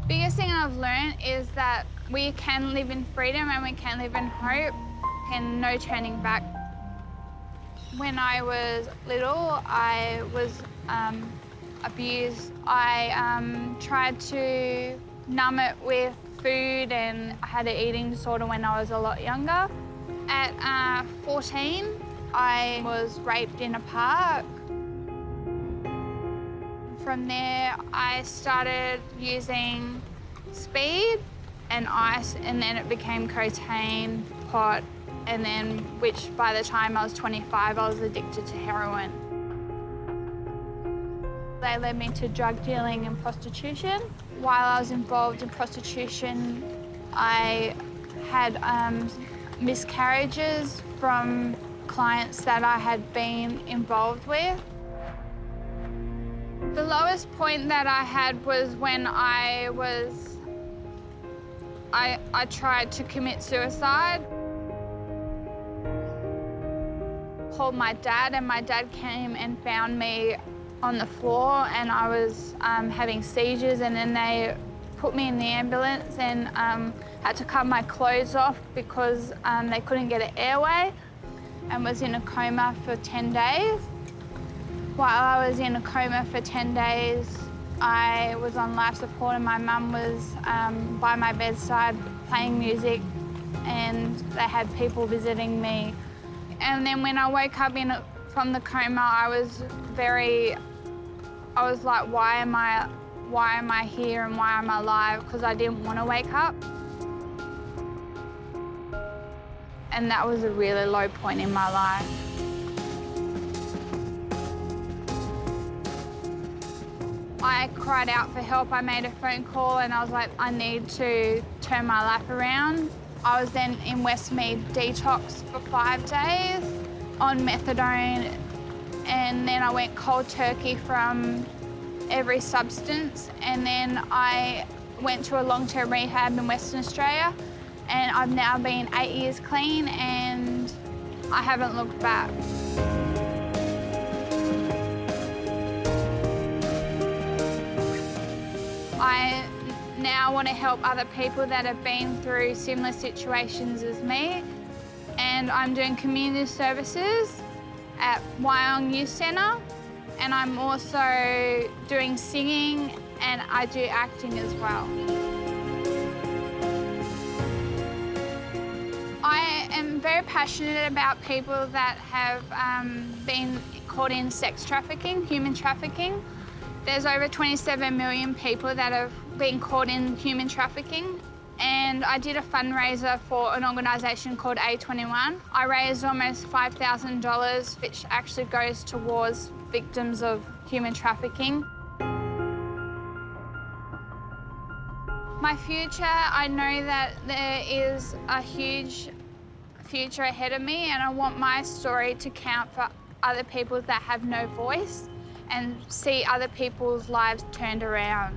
Biggest thing I've learned is that we can live in freedom and we can live in hope and no turning back. When I was little, I was abused. I tried to numb it with food, and I had an eating disorder when I was a lot younger. At 14, I was raped in a park. From there, I started using speed and ice, and then it became cocaine, pot, and then, which by the time I was 25, I was addicted to heroin. They led me to drug dealing and prostitution. While I was involved in prostitution, I had miscarriages from clients that I had been involved with. The lowest point that I had was when I tried to commit suicide. Called my dad, and my dad came and found me on the floor, and I was having seizures, and then they put me in the ambulance and had to cut my clothes off because they couldn't get an airway, and was in a coma for 10 days. While I was in a coma for 10 days, I was on life support, and my mum was by my bedside playing music, and they had people visiting me. And then when I woke up from the coma, I was like, why am I here and why am I alive? Because I didn't want to wake up. And that was a really low point in my life. I cried out for help. I made a phone call and I was like, I need to turn my life around. I was then in Westmead detox for 5 days on methadone, and then I went cold turkey from every substance, and then I went to a long-term rehab in Western Australia, and I've now been 8 years clean and I haven't looked back. I now want to help other people that have been through similar situations as me, and I'm doing community services at Wyong Youth Centre, and I'm also doing singing, and I do acting as well. I am very passionate about people that have been caught in sex trafficking, human trafficking. There's over 27 million people that have been caught in human trafficking, and I did a fundraiser for an organisation called A21. I raised almost $5,000, which actually goes towards victims of human trafficking. My future, I know that there is a huge future ahead of me, and I want my story to count for other people that have no voice and see other people's lives turned around.